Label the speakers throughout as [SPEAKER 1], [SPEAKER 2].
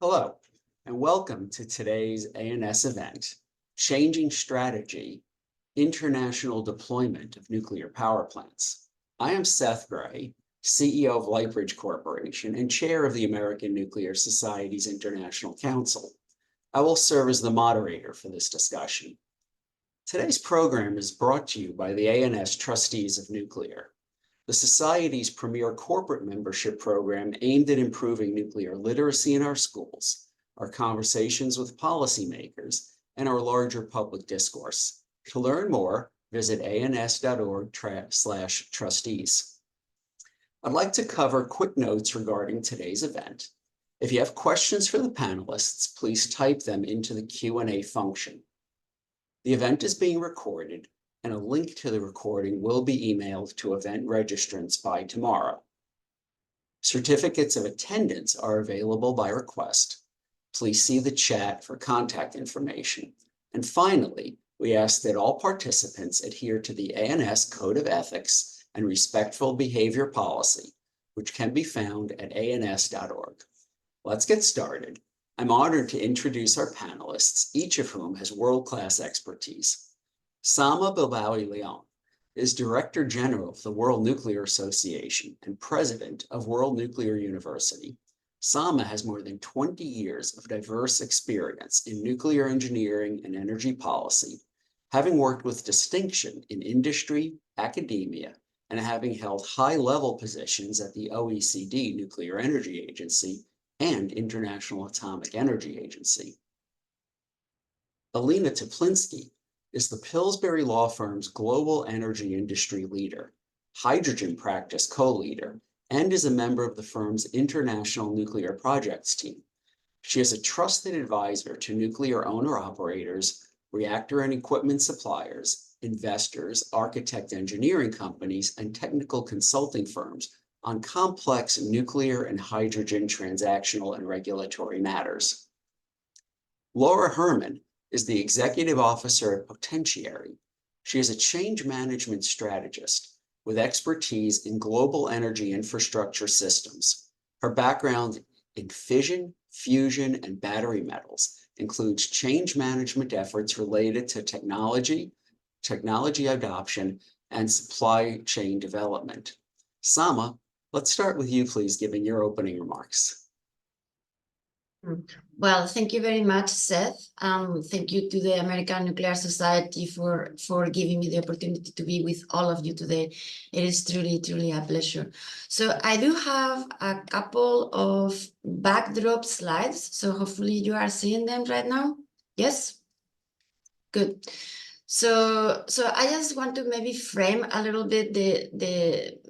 [SPEAKER 1] Hello, and welcome to today's ANS event, Changing Strategy, International Deployment of Nuclear Power Plants. I am Seth Grae, CEO of Lightbridge Corporation and Chair of the American Nuclear Society's International Council. I will serve as the moderator for this discussion. Today's program is brought to you by the ANS Trustees of Nuclear, the Society's premier corporate membership program aimed at improving nuclear literacy in our schools, our conversations with policymakers, and our larger public discourse. To learn more, visit ans.org/trustees. I'd like to cover quick notes regarding today's event. If you have questions for the panelists, please type them into the Q&A function. The event is being recorded, and a link to the recording will be emailed to event registrants by tomorrow. Certificates of attendance are available by request. Please see the chat for contact information. And finally, we ask that all participants adhere to the ANS Code of Ethics and Respectful Behavior Policy, which can be found at ans.org. Let's get started. I'm honored to introduce our panelists, each of whom has world-class expertise. Sama Bilbao Leon is Director General of the World Nuclear Association and President of World Nuclear University. Sama has more than 20 years of diverse experience in nuclear engineering and energy policy, having worked with distinction in industry, academia, and having held high-level positions at the OECD Nuclear Energy Agency and International Atomic Energy Agency. Elina Teplinsky is the Pillsbury law firm's global energy industry leader, hydrogen practice co-leader, and is a member of the firm's international nuclear projects team. She is a trusted advisor to nuclear owner-operators, reactor and equipment suppliers, investors, architect engineering companies, and technical consulting firms on complex nuclear and hydrogen transactional and regulatory matters. Laura Hermann is the executive officer at Potentiary. She is a change management strategist with expertise in global energy infrastructure systems. Her background in fission, fusion, and battery metals includes change management efforts related to technology adoption, and supply chain development. Sama, let's start with you, please, giving your opening remarks.
[SPEAKER 2] Well, thank you very much, Seth. Thank you to the American Nuclear Society for giving me the opportunity to be with all of you today. It is truly a pleasure. So I do have a couple of backdrop slides. So hopefully you are seeing them right now. Yes? Good. So I just want to maybe frame a little bit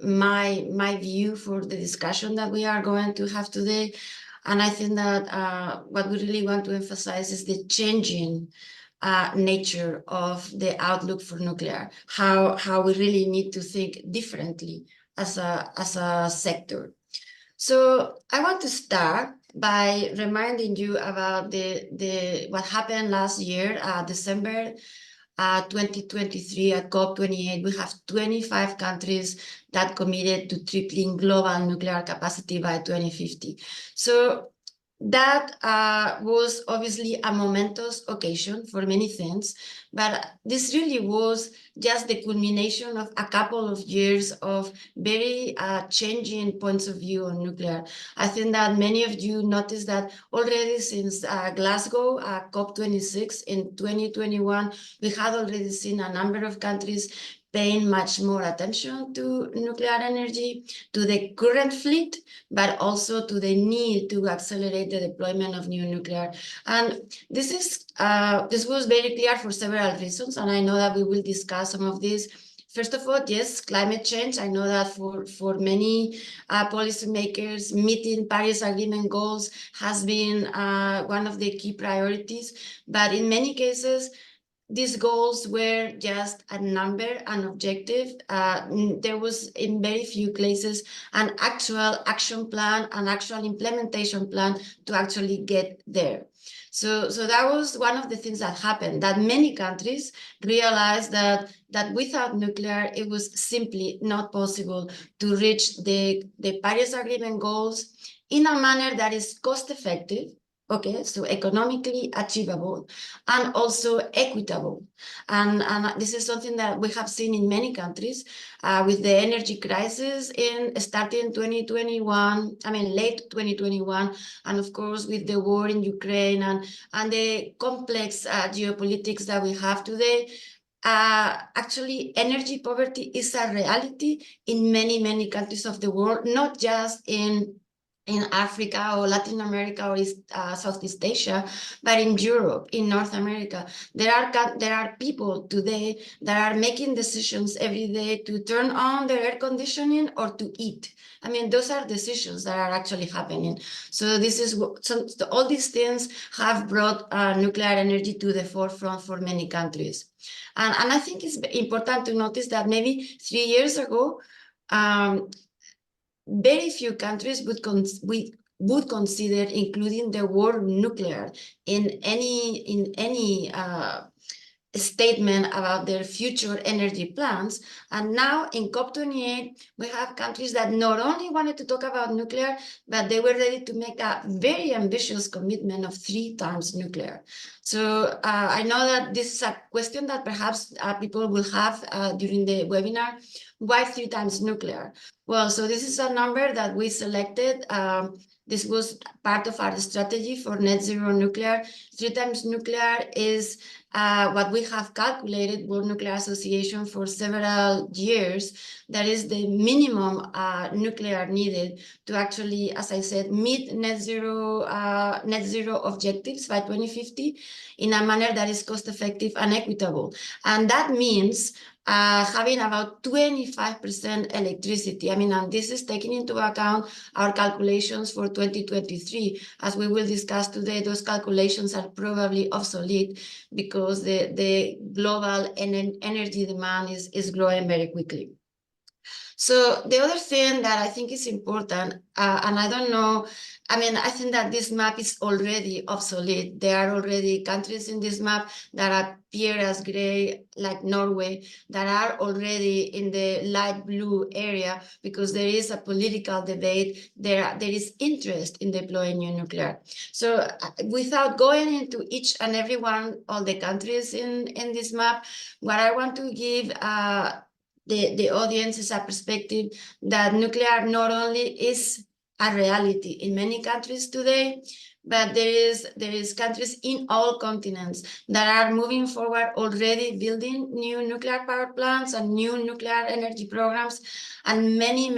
[SPEAKER 2] my view for the discussion that we are going to have today. And I think that what we really want to emphasize is the changing nature of the outlook for nuclear, how we really need to think differently as a sector. So I want to start by reminding you about what happened last year, December 2023 at COP28. We have 25 countries that committed to tripling global nuclear capacity by 2050. So that was obviously a momentous occasion for many things, but this really was just the culmination of a couple of years of very changing points of view on nuclear. I think that many of you noticed that already since Glasgow, COP26 in 2021, we had already seen a number of countries paying much more attention to nuclear energy, to the current fleet, but also to the need to accelerate the deployment of new nuclear. And this was very clear for several reasons, and I know that we will discuss some of these. First of all, yes, climate change. I know that for many policymakers, meeting Paris Agreement goals has been one of the key priorities, but in many cases, these goals were just a number, an objective. There was, in very few cases, an actual action plan, an actual implementation plan to actually get there. So that was one of the things that happened, that many countries realized that without nuclear, it was simply not possible to reach the Paris Agreement goals in a manner that is cost-effective, Okay, so economically achievable and also equitable. And this is something that we have seen in many countries with the energy crisis starting 2021, late 2021, and of course with the war in Ukraine and the complex geopolitics that we have today. Actually, energy poverty is a reality in many countries of the world, not just in Africa or Latin America or Southeast Asia, but in Europe, in North America. There are people today that are making decisions every day to turn on their air conditioning or to eat. Those are decisions that are actually happening. So all these things have brought nuclear energy to the forefront for many countries. And I think it's important to notice that maybe 3 years ago, very few countries would consider including the word nuclear in any statement about their future energy plans. And now in COP28, we have countries that not only wanted to talk about nuclear, but they were ready to make a very ambitious commitment of 3 times nuclear. So I know that this is a question that perhaps people will have during the webinar. Why 3 times nuclear? Well, so this is a number that we selected. This was part of our strategy for net zero nuclear. 3 times nuclear is what we have calculated, World Nuclear Association, for several years. That is the minimum nuclear needed to actually, as I said, meet net zero objectives by 2050 in a manner that is cost effective and equitable. And that means having about 25% electricity. And this is taking into account our calculations for 2023. As we will discuss today, those calculations are probably obsolete because the global energy demand is growing very quickly. So the other thing that I think is important, and I don't know, I think that this map is already obsolete. There are already countries in this map that appear as gray, like Norway, that are already in the light blue area because there is a political debate. There is interest in deploying new nuclear. So without going into each and every one of the countries in this map, what I want to give the audience is a perspective that nuclear not only is a reality in many countries today, but there is countries in all continents that are moving forward already building new nuclear power plants and new nuclear energy programs, and many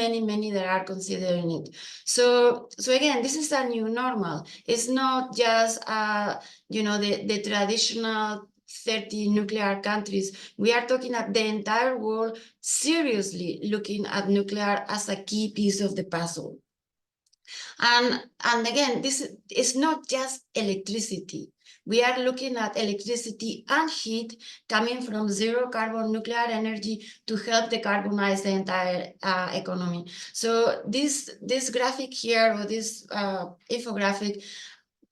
[SPEAKER 2] that are considering it. So again, this is a new normal. It's not just the traditional 30 nuclear countries. We are talking at the entire world seriously looking at nuclear as a key piece of the puzzle. And again, this is not just electricity. We are looking at electricity and heat coming from zero carbon nuclear energy to help decarbonize the entire economy. So this graphic here, or this infographic,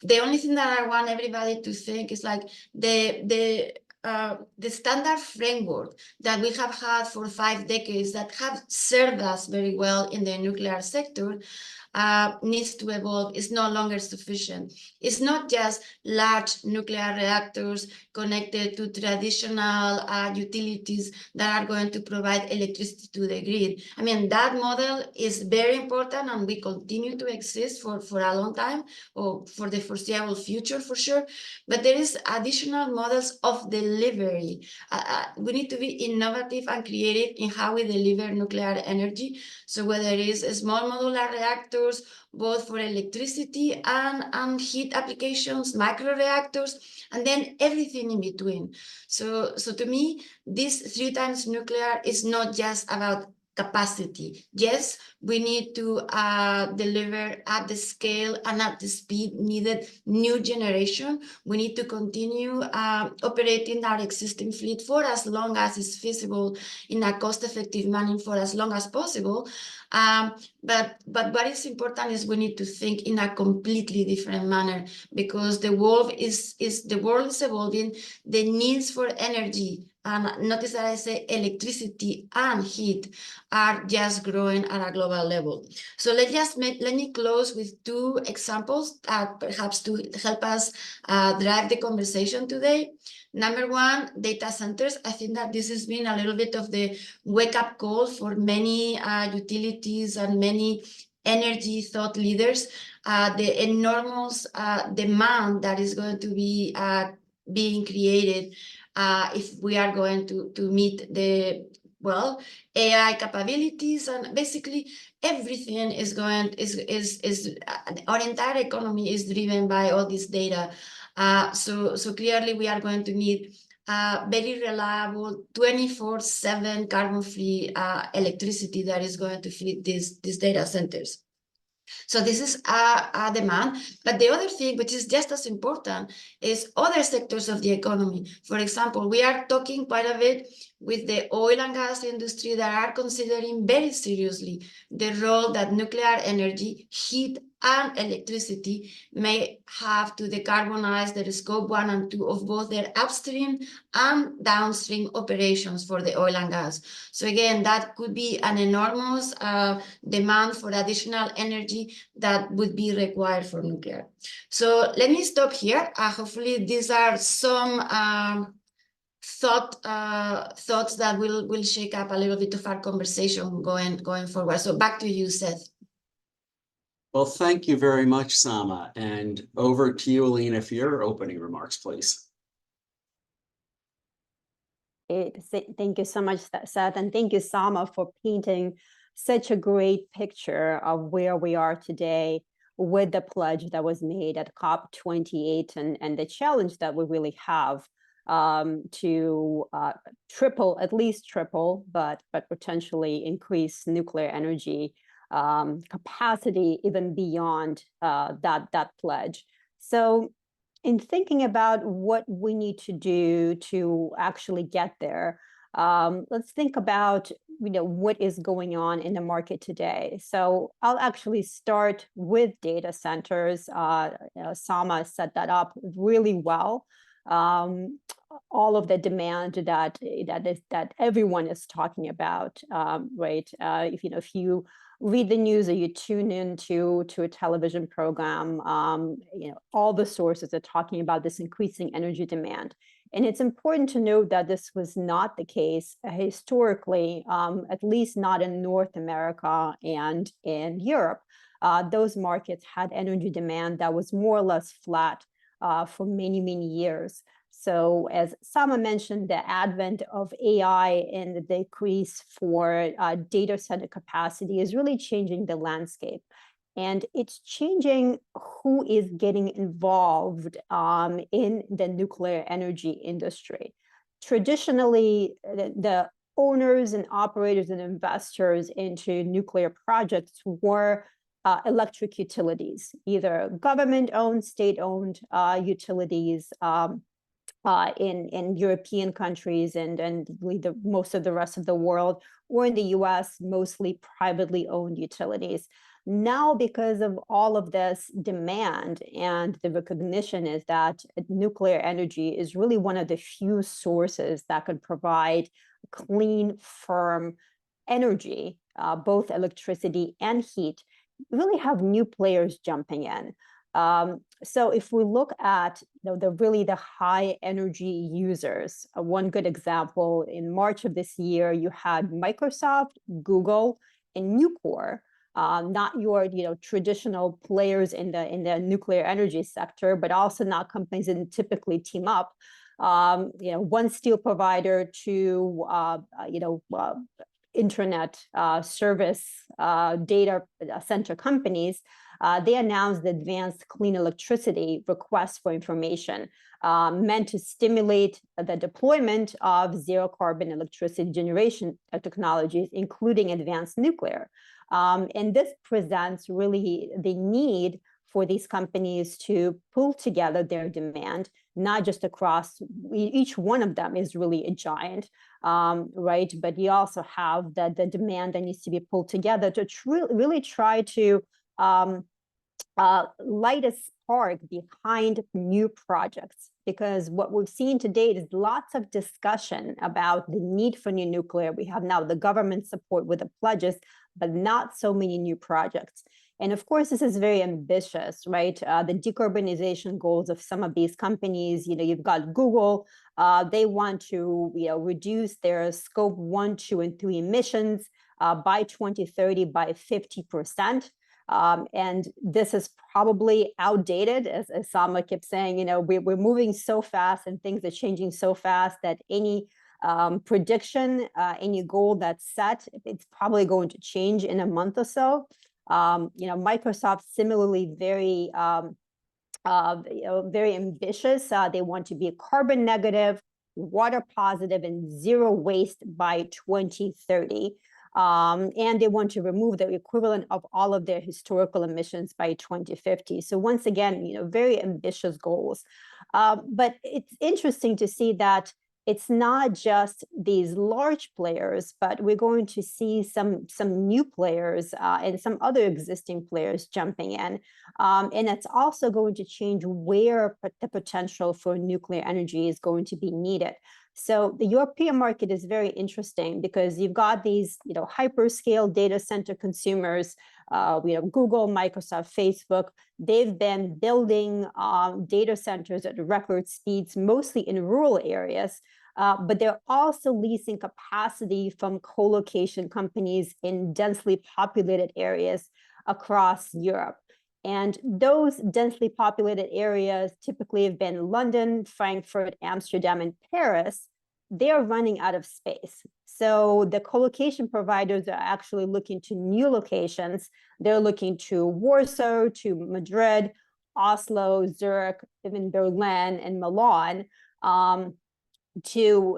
[SPEAKER 2] the only thing that I want everybody to think is like the standard framework that we have had for 5 decades that have served us very well in the nuclear sector needs to evolve. Is no longer sufficient. It's not just large nuclear reactors connected to traditional utilities that are going to provide electricity to the grid. That model is very important and we continue to exist for a long time, or for the foreseeable future for sure. But there is additional models of delivery. We need to be innovative and creative in how we deliver nuclear energy. So whether it is small modular reactors, both for electricity and heat applications, micro reactors, and then everything in between. So to me, this 3 times nuclear is not just about capacity. Yes, we need to deliver at the scale and at the speed needed new generation. We need to continue operating our existing fleet for as long as is feasible in a cost-effective manner for as long as possible. But what is important is we need to think in a completely different manner, because the world is evolving. The needs for energy And notice that I say electricity and heat are just growing at a global level. So let me close with two examples perhaps to help us drive the conversation today. Number one, data centers. I think that this has been a little bit of the wake-up call for many utilities and many energy thought leaders. The enormous demand that is going to be being created if we are going to meet the AI capabilities, and basically everything is going our entire economy is driven by all this data. So clearly we are going to need very reliable 24/7 carbon-free electricity that is going to feed these data centers. So this is a demand. But the other thing, which is just as important, is other sectors of the economy. For example, we are talking quite a bit with the oil and gas industry that are considering very seriously the role that nuclear energy, heat, and electricity may have to decarbonize their scope 1 and 2 of both their upstream and downstream operations for the oil and gas. So again, that could be an enormous demand for additional energy that would be required for nuclear. So let me stop here. Hopefully these are some thoughts that will shake up a little bit of our conversation going forward. So back to you, Seth.
[SPEAKER 1] Well, thank you very much, Sama. And over to you, Elina, for your opening remarks, please.
[SPEAKER 3] Thank you so much, Seth, and thank you, Sama, for painting such a great picture of where we are today with the pledge that was made at COP28 and the challenge that we really have to at least triple, but potentially increase nuclear energy capacity even beyond that pledge. So in thinking about what we need to do to actually get there, let's think about what is going on in the market today. So I'll actually start with data centers. Sama set that up really well. All of the demand that everyone is talking about, right? If you read the news or you tune into a television program, all the sources are talking about this increasing energy demand. And it's important to note that this was not the case historically, at least not in North America and in Europe. Those markets had energy demand that was more or less flat for many, many years. So as Sama mentioned, the advent of AI and the decrease for data center capacity is really changing the landscape. And it's changing who is getting involved in the nuclear energy industry. Traditionally, the owners and operators and investors into nuclear projects were electric utilities, either government-owned, state-owned utilities in European countries and most of the rest of the world, or in the US, mostly privately owned utilities. Now, because of all of this demand and the recognition is that nuclear energy is really one of the few sources that could provide clean, firm energy, both electricity and heat, we really have new players jumping in. So if we look at the high energy users, one good example, in March of this year, you had Microsoft, Google, and Nucor, not your traditional players in the nuclear energy sector, but also not companies that typically team up. One steel provider to internet service data center companies. They announced the advanced clean electricity request for information meant to stimulate the deployment of zero carbon electricity generation technologies, including advanced nuclear. And this presents really the need for these companies to pull together their demand, not just across, each one of them is really a giant, right? But you also have the demand that needs to be pulled together to really try to light a spark behind new projects, because what we've seen to date is lots of discussion about the need for new nuclear. We have now the government support with the pledges, but not so many new projects. And of course, this is very ambitious, right? The decarbonization goals of some of these companies, you've got Google, they want to reduce their scope 1, 2, and 3 emissions by 2030 by 50%. And this is probably outdated, as Sama kept saying, we're moving so fast and things are changing so fast that any prediction, any goal that's set, it's probably going to change in a month or so. Microsoft similarly very very ambitious. They want to be carbon negative, water positive, and zero waste by 2030. And they want to remove the equivalent of all of their historical emissions by 2050. So once again, very ambitious goals. But it's interesting to see that it's not just these large players, but we're going to see some new players and some other existing players jumping in. And it's also going to change where the potential for nuclear energy is going to be needed. So the European market is very interesting because you've got these, hyperscale data center consumers, Google, Microsoft, Facebook. They've been building data centers at record speeds, mostly in rural areas, but they're also leasing capacity from co-location companies in densely populated areas across Europe. And those densely populated areas typically have been London, Frankfurt, Amsterdam, and Paris. They're running out of space. So the co-location providers are actually looking to new locations. They're looking to Warsaw, to Madrid, Oslo, Zurich, even Berlin, and Milan to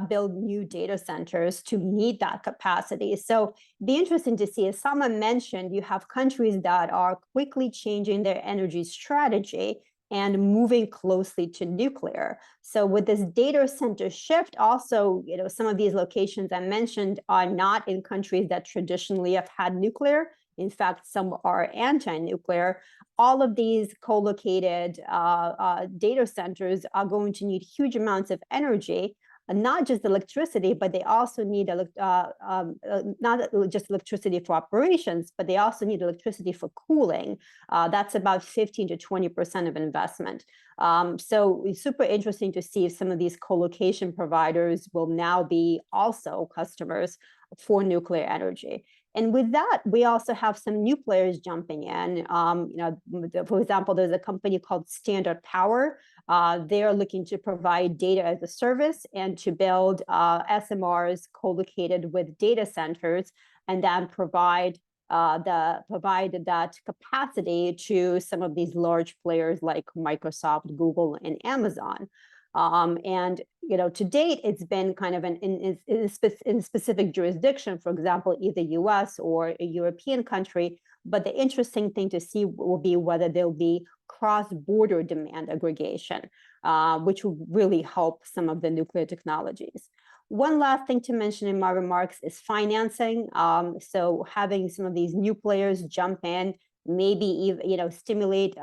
[SPEAKER 3] build new data centers to meet that capacity. So be interesting to see, as someone mentioned, you have countries that are quickly changing their energy strategy and moving closely to nuclear. So with this data center shift, also, some of these locations I mentioned are not in countries that traditionally have had nuclear. In fact, some are anti-nuclear. All of these co-located data centers are going to need huge amounts of energy, not just electricity, but they also need not just electricity for operations, but they also need electricity for cooling. That's about 15 to 20% of investment. So it's super interesting to see if some of these co-location providers will now be also customers for nuclear energy. And with that, we also have some new players jumping in. For example, there's a company called Standard Power. They're looking to provide data as a service and to build SMRs co-located with data centers, and then provide that capacity to some of these large players like Microsoft, Google, and Amazon. And to date, it's been kind of in a specific jurisdiction, for example, either US or a European country. But the interesting thing to see will be whether there'll be cross-border demand aggregation, which will really help some of the nuclear technologies. One last thing to mention in my remarks is financing. So having some of these new players jump in, maybe even stimulate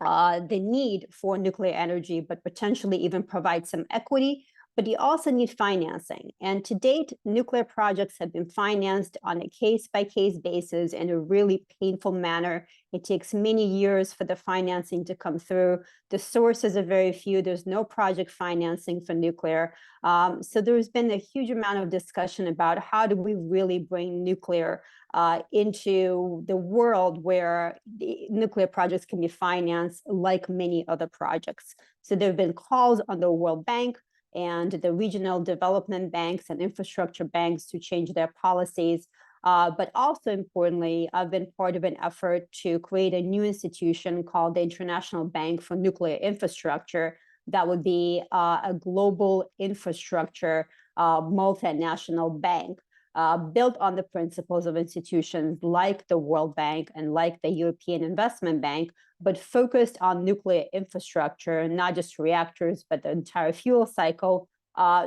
[SPEAKER 3] the need for nuclear energy, but potentially even provide some equity. But you also need financing. And to date, nuclear projects have been financed on a case-by-case basis in a really painful manner. It takes many years for the financing to come through. The sources are very few. There's no project financing for nuclear. So there's been a huge amount of discussion about how do we really bring nuclear into the world where the nuclear projects can be financed like many other projects. So there have been calls on the World Bank and the regional development banks and infrastructure banks to change their policies. But also importantly, I've been part of an effort to create a new institution called the International Bank for Nuclear Infrastructure that would be a global infrastructure multinational bank built on the principles of institutions like the World Bank and like the European Investment Bank, but focused on nuclear infrastructure, not just reactors, but the entire fuel cycle,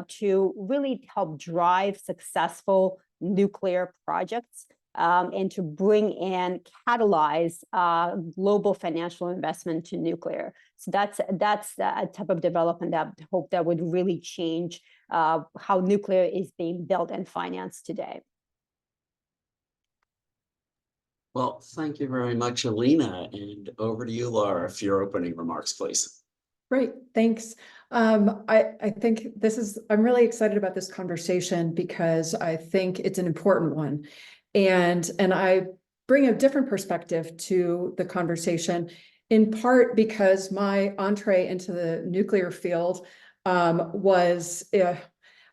[SPEAKER 3] to really help drive successful nuclear projects and to bring in, catalyze global financial investment to nuclear. So that's a type of development that I hope that would really change how nuclear is being built and financed today.
[SPEAKER 1] Well, thank you very much, Elina, and over to you, Laura, for your opening remarks, please.
[SPEAKER 4] Great, thanks. I think I'm really excited about this conversation because I think it's an important one. And I bring a different perspective to the conversation, in part because my entree into the nuclear field was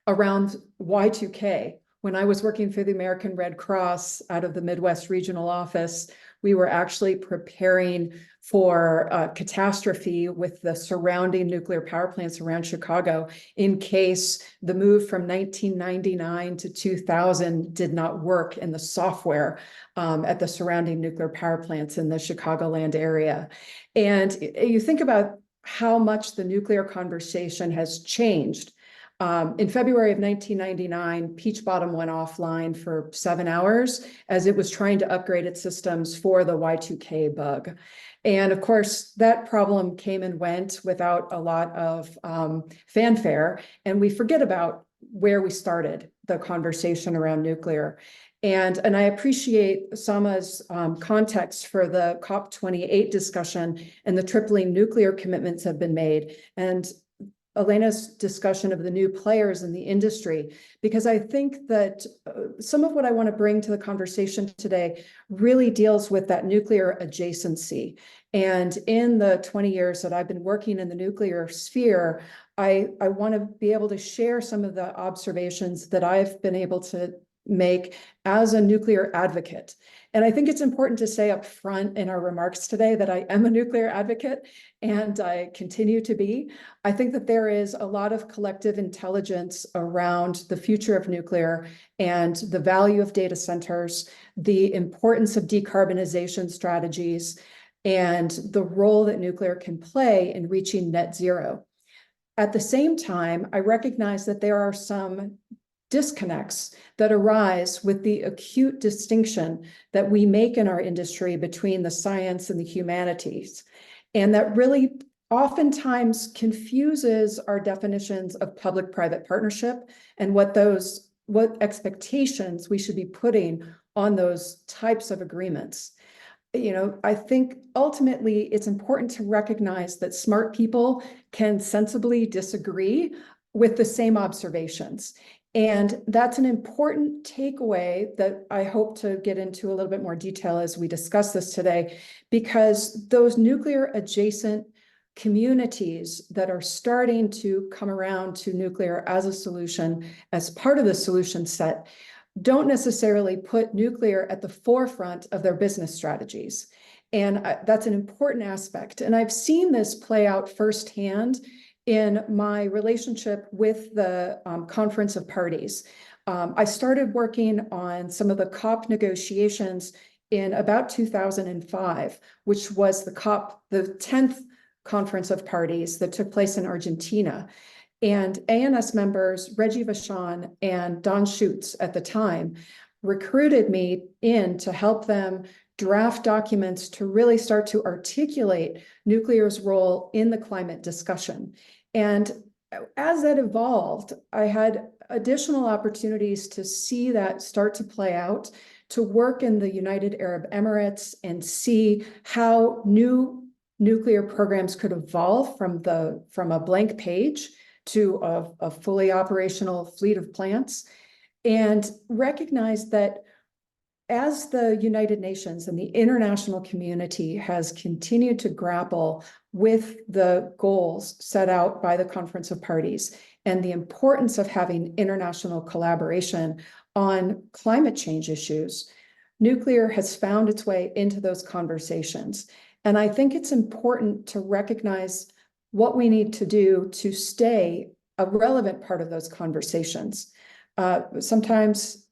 [SPEAKER 4] around Y2K. When I was working for the American Red Cross out of the Midwest Regional Office, we were actually preparing for a catastrophe with the surrounding nuclear power plants around Chicago in case the move from 1999 to 2000 did not work in the software at the surrounding nuclear power plants in the Chicagoland area. And you think about how much the nuclear conversation has changed. In February of 1999, Peach Bottom went offline for 7 hours as it was trying to upgrade its systems for the Y2K bug. And of course, that problem came and went without a lot of fanfare, and we forget about where we started the conversation around nuclear. And I appreciate Sama's context for the COP28 discussion and the tripling nuclear commitments have been made. And Elena's discussion of the new players in the industry, because I think that some of what I want to bring to the conversation today really deals with that nuclear adjacency. And in the 20 years that I've been working in the nuclear sphere, I want to be able to share some of the observations that I've been able to make as a nuclear advocate. And I think it's important to say up front in our remarks today that I am a nuclear advocate and I continue to be. I think that there is a lot of collective intelligence around the future of nuclear and the value of data centers, the importance of decarbonization strategies, and the role that nuclear can play in reaching net zero. At the same time, I recognize that there are some disconnects that arise with the acute distinction that we make in our industry between the science and the humanities, and that really oftentimes confuses our definitions of public-private partnership and what expectations we should be putting on those types of agreements. You know, I think ultimately it's important to recognize that smart people can sensibly disagree with the same observations. And that's an important takeaway that I hope to get into a little bit more detail as we discuss this today, because those nuclear adjacent communities that are starting to come around to nuclear as a solution, as part of the solution set, don't necessarily put nuclear at the forefront of their business strategies. And that's an important aspect. And I've seen this play out firsthand in my relationship with the Conference of Parties. I started working on some of the COP negotiations in about 2005, which was the 10th Conference of Parties that took place in Argentina. And ANS members, Reggie Vachon and Don Schutz at the time, recruited me in to help them draft documents to really start to articulate nuclear's role in the climate discussion. And as that evolved, I had additional opportunities to see that start to play out, to work in the United Arab Emirates and see how new nuclear programs could evolve from a blank page to a fully operational fleet of plants, and recognize that as the United Nations and the international community has continued to grapple with the goals set out by the Conference of Parties and the importance of having international collaboration on climate change issues, nuclear has found its way into those conversations. And I think it's important to recognize what we need to do to stay a relevant part of those conversations. Sometimes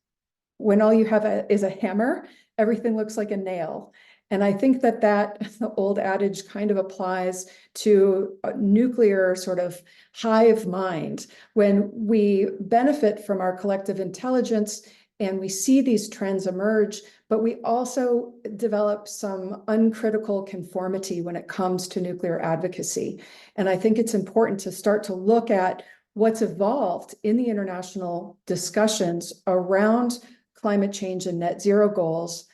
[SPEAKER 4] when all you have is a hammer, everything looks like a nail. And I think that the old adage kind of applies to a nuclear sort of hive mind. When we benefit from our collective intelligence and we see these trends emerge, but we also develop some uncritical conformity when it comes to nuclear advocacy. And I think it's important to start to look at what's evolved in the international discussions around climate change and net zero goals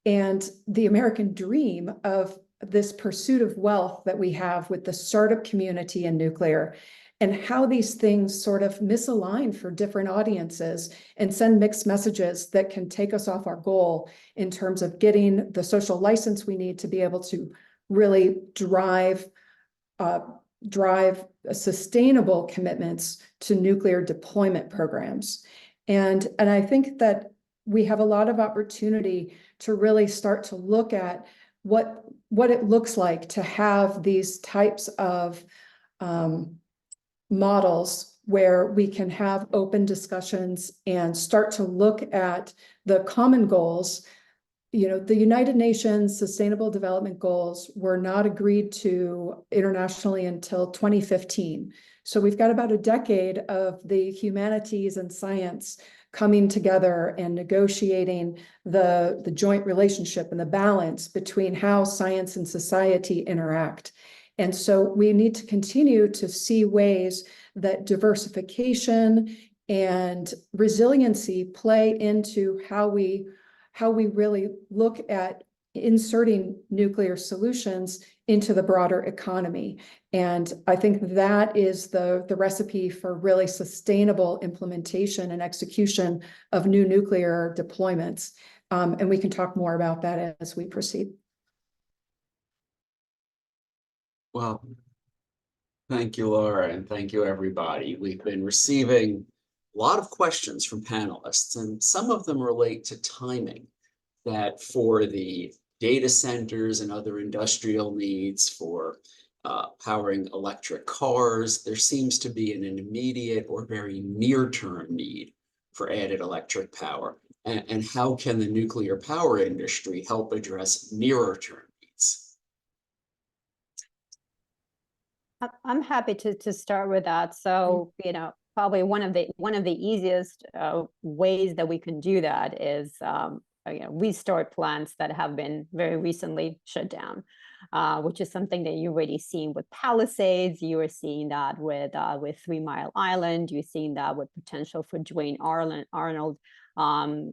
[SPEAKER 4] and the American dream of this pursuit of wealth that we have with the startup community and nuclear, and how these things sort of misalign for different audiences and send mixed messages that can take us off our goal in terms of getting the social license we need to be able to really drive sustainable commitments to nuclear deployment programs. And I think that we have a lot of opportunity to really start to look at what it looks like to have these types of models where we can have open discussions and start to look at the common goals. You know, the United Nations Sustainable Development Goals were not agreed to internationally until 2015. So we've got about a decade of the humanities and science coming together and negotiating the joint relationship and the balance between how science and society interact. And so we need to continue to see ways that diversification and resiliency play into how we really look at inserting nuclear solutions into the broader economy. And I think that is the recipe for really sustainable implementation and execution of new nuclear deployments. And we can talk more about that as we proceed.
[SPEAKER 1] Well, thank you, Laura, and thank you, everybody. We've been receiving a lot of questions from panelists, and some of them relate to timing, that for the data centers and other industrial needs for powering electric cars, there seems to be an immediate or very near-term need for added electric power. And how can the nuclear power industry help address nearer-term needs?
[SPEAKER 3] I'm happy to start with that. So, you know, probably one of the easiest ways that we can do that is you know, restart plants that have been very recently shut down, which is something that you're already seeing with Palisades. You are seeing that with 3 Mile Island. You're seeing that with potential for Duane Arnold. I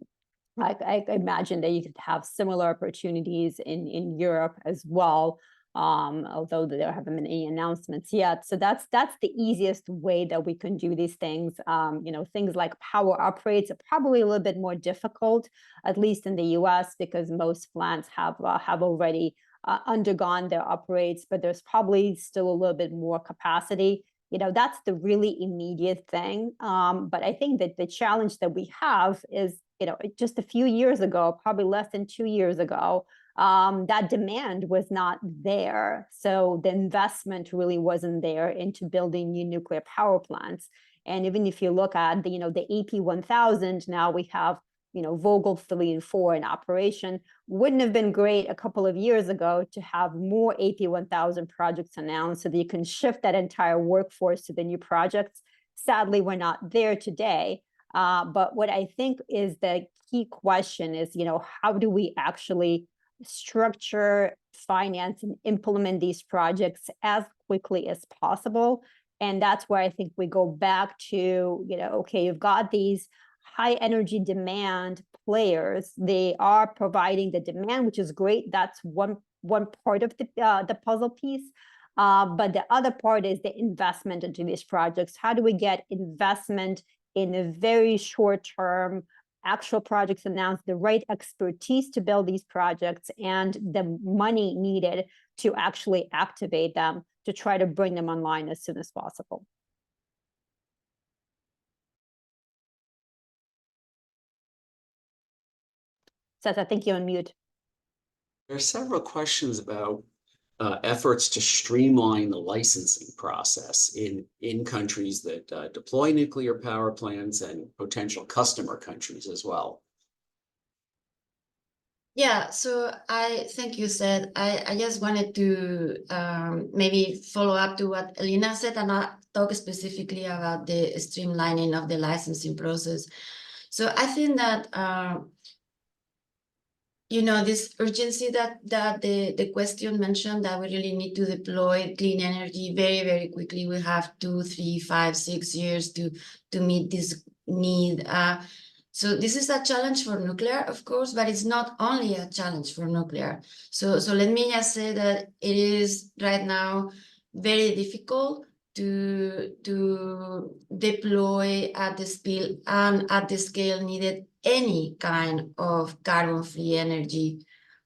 [SPEAKER 3] imagine that you could have similar opportunities in Europe as well. Although there haven't been any announcements yet. So that's the easiest way that we can do these things. You know, things like power upgrades are probably a little bit more difficult, at least in the US, because most plants have already undergone their upgrades, but there's probably still a little bit more capacity. You know, that's the really immediate thing. But I think that the challenge that we have is, you know, just a few years ago, probably less than 2 years ago, that demand was not there. So the investment really wasn't there into building new nuclear power plants. And even if you look at the, you know, the AP1000, now we have, you know, Vogtle 3 and 4 in operation. Wouldn't have been great a couple of years ago to have more AP1000 projects announced so that you can shift that entire workforce to the new projects. Sadly, we're not there today. But what I think is the key question is, you know, how do we actually structure, finance, and implement these projects as quickly as possible? And that's where I think we go back to, you know, okay, you've got these high energy demand players. They are providing the demand, which is great. That's one part of the puzzle piece. But the other part is the investment into these projects. How do we get investment in a very short term, actual projects announced, the right expertise to build these projects, and the money needed to actually activate them to try to bring them online as soon as possible? Seth, I think you're on mute.
[SPEAKER 1] There are several questions about efforts to streamline the licensing process in countries that deploy nuclear power plants and potential customer countries as well.
[SPEAKER 2] Yeah, so I thank you, Seth. I just wanted to maybe follow up to what Elina said and talk specifically about the streamlining of the licensing process. So I think that this urgency that the question mentioned, that we really need to deploy clean energy very, very quickly. We have 2, 3, 5, 6 years to meet this need. So this is a challenge for nuclear, of course, but it's not only a challenge for nuclear. So let me just say that it is right now very difficult to deploy at the speed and at the scale needed any kind of carbon-free energy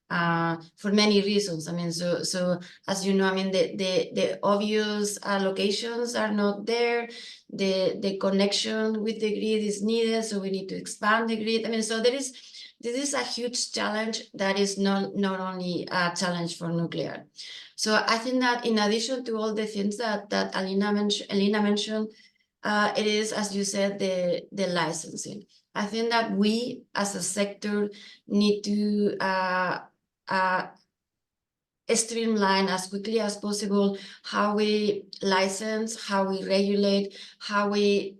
[SPEAKER 2] for many reasons. I mean, so as you know, I mean, the obvious locations are not there. The connection with the grid is needed, so we need to expand the grid. I mean, so this is a huge challenge that is not only a challenge for nuclear. So I think that in addition to all the things that Elina mentioned, it is, as you said, the licensing. I think that we as a sector need to streamline as quickly as possible how we license, how we regulate, how we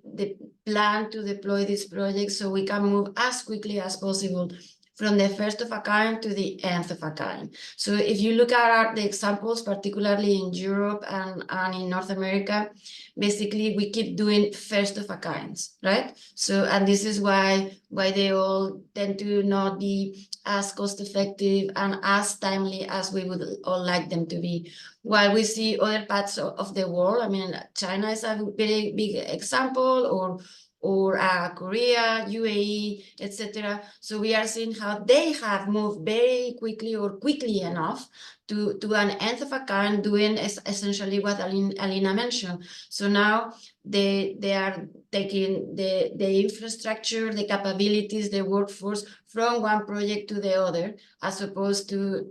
[SPEAKER 2] plan to deploy these projects, so we can move as quickly as possible from the first of a kind to the nth of a kind. So if you look at the examples, particularly in Europe and in North America, basically we keep doing first of a kinds, right? So, and this is why they all tend to not be as cost effective and as timely as we would all like them to be. While we see other parts of the world, I mean, China is a very big example, or Korea, UAE, etc. So we are seeing how they have moved very quickly or quickly enough to an nth of a kind, doing essentially what Elina mentioned. So now they are taking the infrastructure, the capabilities, the workforce from one project to the other, as opposed to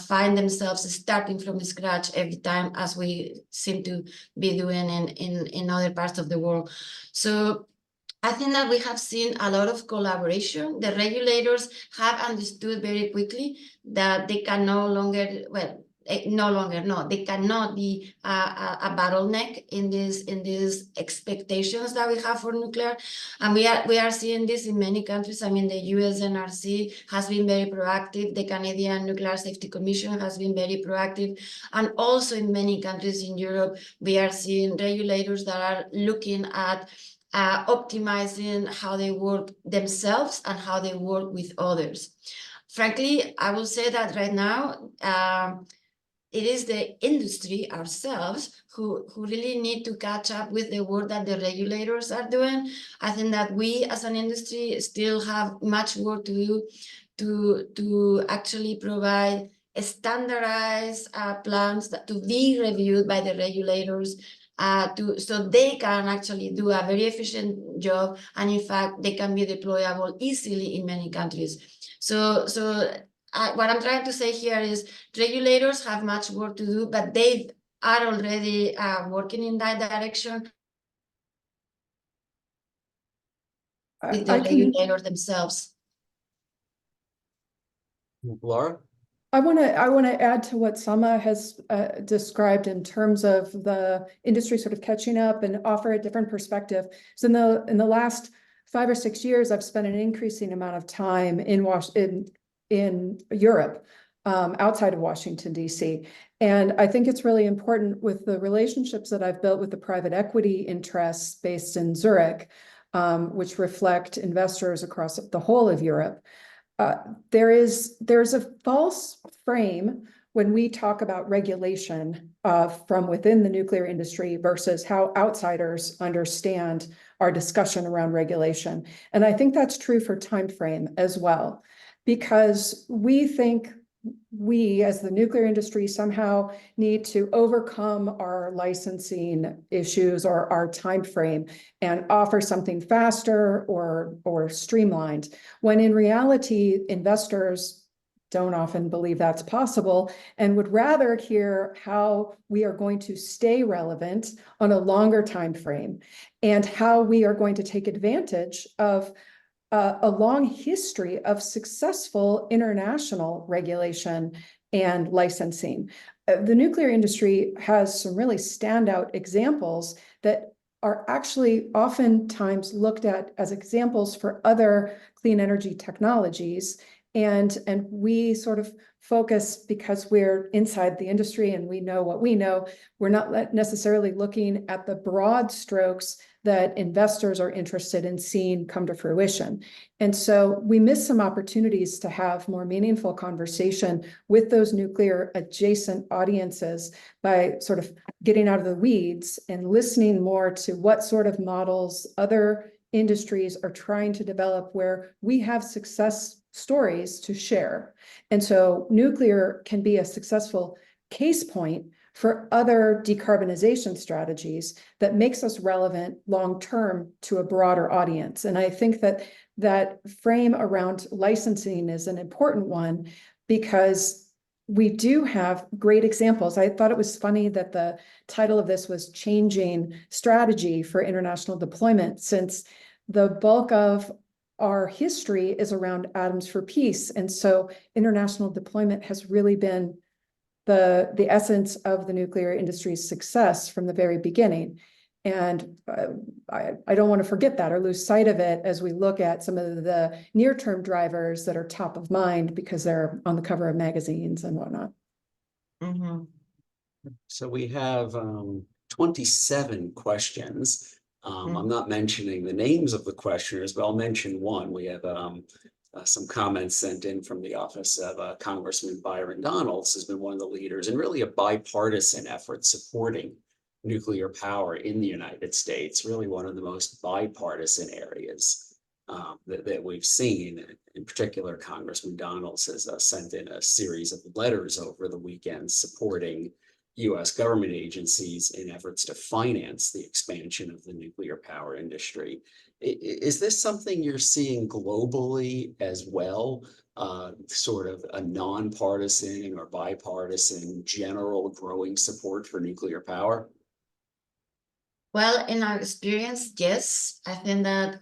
[SPEAKER 2] find themselves starting from scratch every time, as we seem to be doing in other parts of the world. So I think that we have seen a lot of collaboration. The regulators have understood very quickly that they can no longer, they cannot be a bottleneck in these expectations that we have for nuclear. And we are seeing this in many countries. I mean, the US NRC has been very proactive. The Canadian Nuclear Safety Commission has been very proactive. And also in many countries in Europe, we are seeing regulators that are looking at optimizing how they work themselves and how they work with others. Frankly, I will say that right now, it is the industry ourselves who really need to catch up with the work that the regulators are doing. I think that we as an industry still have much work to do to actually provide standardized plans to be reviewed by the regulators, so they can actually do a very efficient job, and in fact they can be deployable easily in many countries. So what I'm trying to say here is regulators have much work to do, but they are already working in that direction with the regulators themselves.
[SPEAKER 1] Laura?
[SPEAKER 4] I want to add to what Sama has described in terms of the industry sort of catching up and offer a different perspective. So in the last 5 or 6 years, I've spent an increasing amount of time in Europe, outside of Washington, D.C. And I think it's really important with the relationships that I've built with the private equity interests based in Zurich, which reflect investors across the whole of Europe. There's a false frame when we talk about regulation from within the nuclear industry versus how outsiders understand our discussion around regulation. And I think that's true for time frame as well, because we think we as the nuclear industry somehow need to overcome our licensing issues or our time frame and offer something faster or streamlined, when in reality investors don't often believe that's possible and would rather hear how we are going to stay relevant on a longer time frame and how we are going to take advantage of a long history of successful international regulation and licensing. The nuclear industry has some really standout examples that are actually oftentimes looked at as examples for other clean energy technologies. And we sort of focus, because we're inside the industry and we know what we know, we're not necessarily looking at the broad strokes that investors are interested in seeing come to fruition. And so we miss some opportunities to have more meaningful conversation with those nuclear adjacent audiences by sort of getting out of the weeds and listening more to what sort of models other industries are trying to develop, where we have success stories to share. And so nuclear can be a successful case point for other decarbonization strategies that makes us relevant long-term to a broader audience. And I think that that frame around licensing is an important one, because we do have great examples. I thought it was funny that the title of this was Changing Strategy for International Deployment, since the bulk of our history is around atoms for peace. And so international deployment has really been the essence of the nuclear industry's success from the very beginning. And I don't want to forget that or lose sight of it as we look at some of the near-term drivers that are top of mind because they're on the cover of magazines and whatnot.
[SPEAKER 2] Mhm.
[SPEAKER 1] So we have 27 questions. I'm not mentioning the names of the questioners, but I'll mention one. We have some comments sent in from the office of Congressman Byron Donalds, has been one of the leaders in really a bipartisan effort supporting nuclear power in the United States, really one of the most bipartisan areas that we've seen. In particular, Congressman Donalds has sent in a series of letters over the weekend supporting U.S. government agencies in efforts to finance the expansion of the nuclear power industry. Is this something you're seeing globally as well? Sort of a nonpartisan or bipartisan general growing support for nuclear power?
[SPEAKER 2] Well, in our experience, yes. I think that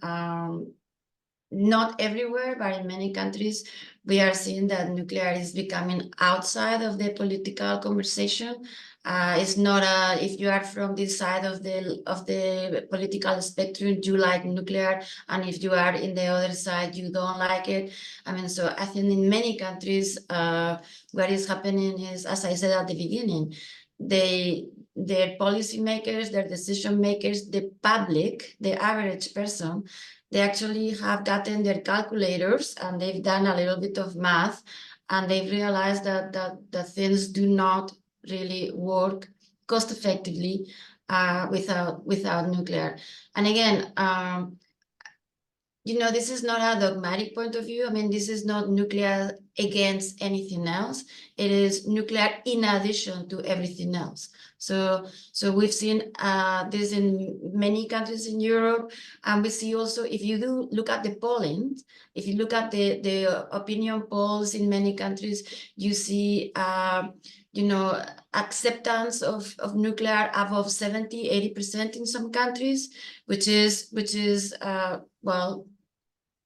[SPEAKER 2] not everywhere, but in many countries, we are seeing that nuclear is becoming outside of the political conversation. It's not if you are from this side of the political spectrum, you like nuclear, and if you are in the other side, you don't like it. I mean, so I think in many countries, what is happening is, as I said at the beginning, their policymakers, their decision makers, the public, the average person, they actually have gotten their calculators and they've done a little bit of math, and they've realized that things do not really work cost effectively without nuclear. And again, this is not a dogmatic point of view. I mean, this is not nuclear against anything else. It is nuclear in addition to everything else. So we've seen this in many countries in Europe, and we see also, if you do look at the polling, if you look at the opinion polls in many countries, you see acceptance of nuclear above 70-80% in some countries, which is well,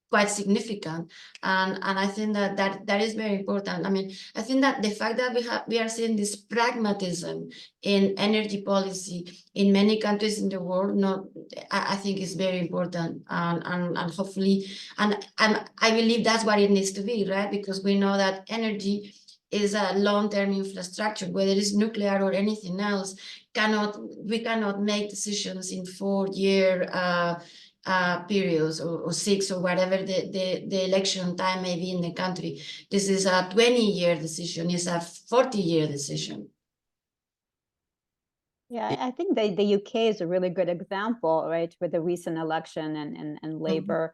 [SPEAKER 2] quite significant, and I think that is very important. I mean, I think that the fact that we are seeing this pragmatism in energy policy in many countries in the world, I think is very important, and hopefully, and I believe that's what it needs to be, right? Because we know that energy is a long-term infrastructure, whether it's nuclear or anything else. We cannot make decisions in 4-year periods or 6 or whatever the election time may be in the country. This is a 20-year decision, it's a 40-year decision.
[SPEAKER 3] Yeah, I think the UK is a really good example, right, with the recent election and Labour,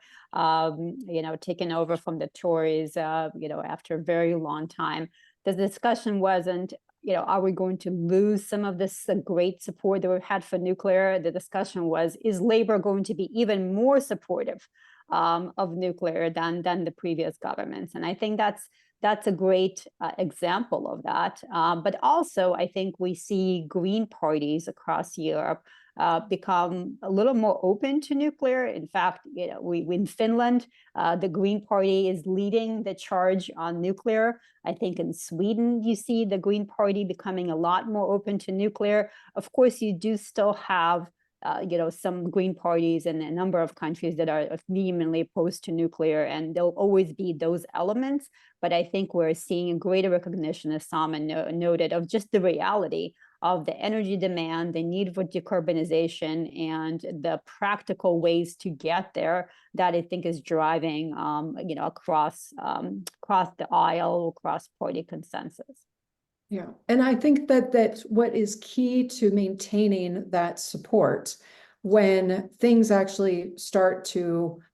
[SPEAKER 3] taking over from the Tories, after a very long time. The discussion wasn't, are we going to lose some of this great support that we've had for nuclear? The discussion was, is Labour going to be even more supportive of nuclear than the previous governments? And I think that's a great example of that. But also, I think we see green parties across Europe become a little more open to nuclear. In fact, in Finland, the Green Party is leading the charge on nuclear. I think in Sweden, you see the Green Party becoming a lot more open to nuclear. Of course, you do still have some green parties in a number of countries that are vehemently opposed to nuclear, and there'll always be those elements. But I think we're seeing a greater recognition, as Sama noted, of just the reality of the energy demand, the need for decarbonization, and the practical ways to get there that I think is driving, across the aisle, across party consensus.
[SPEAKER 4] Yeah, and I think that what is key to maintaining that support when things actually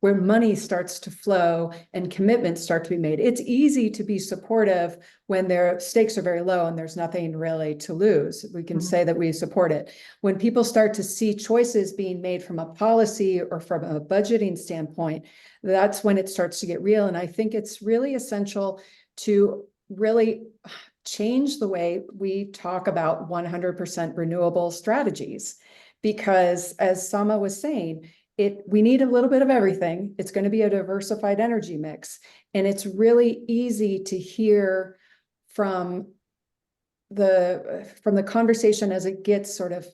[SPEAKER 4] where money starts to flow and commitments start to be made. It's easy to be supportive when their stakes are very low and there's nothing really to lose. We can say that we support it. When people start to see choices being made from a policy or from a budgeting standpoint, that's when it starts to get real. And I think it's really essential to really change the way we talk about 100% renewable strategies. Because as Sama was saying, we need a little bit of everything. It's going to be a diversified energy mix. And it's really easy to hear from the conversation as it gets sort of,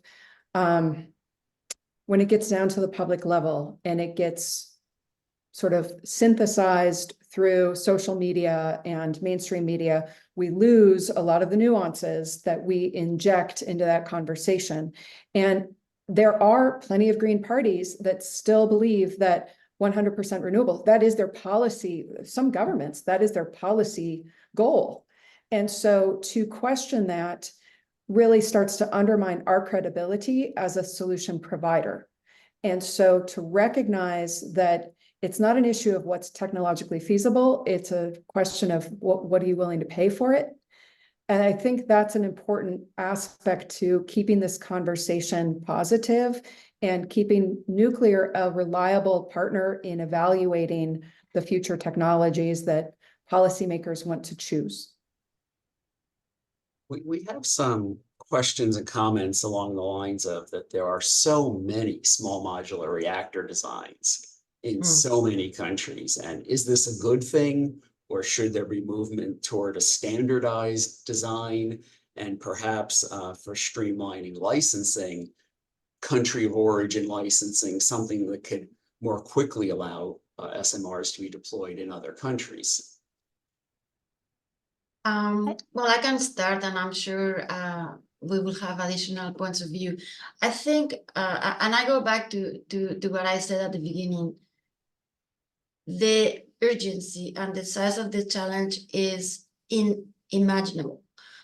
[SPEAKER 4] when it gets down to the public level and it gets sort of synthesized through social media and mainstream media, we lose a lot of the nuances that we inject into that conversation. And there are plenty of green parties that still believe that 100% renewable, that is their policy. Some governments, that is their policy goal. And so to question that really starts to undermine our credibility as a solution provider. And so to recognize that it's not an issue of what's technologically feasible, it's a question of what are you willing to pay for it? And I think that's an important aspect to keeping this conversation positive and keeping nuclear a reliable partner in evaluating the future technologies that policymakers want to choose.
[SPEAKER 1] We have some questions and comments along the lines of that there are so many small modular reactor designs in so many countries. And is this a good thing? Or should there be movement toward a standardized design and perhaps for streamlining licensing, country of origin licensing, something that could more quickly allow SMRs to be deployed in other countries?
[SPEAKER 2] Well, I can start, and I'm sure we will have additional points of view. I think, and I go back to what I said at the beginning, the urgency and the size of the challenge is unimaginable.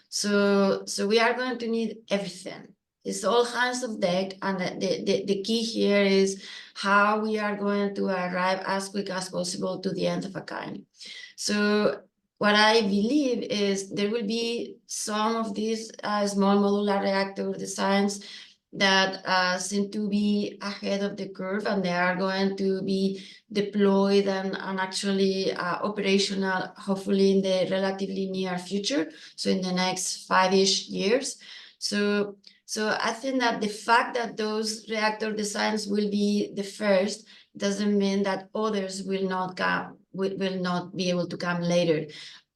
[SPEAKER 2] So we are going to need everything. It's all hands of deck, and the key here is how we are going to arrive as quick as possible to the end of a kind. So what I believe is there will be some of these small modular reactor designs that seem to be ahead of the curve, and they are going to be deployed and actually operational, hopefully in the relatively near future, so in the next 5-ish years. So I think that the fact that those reactor designs will be the first doesn't mean that others will not be able to come later.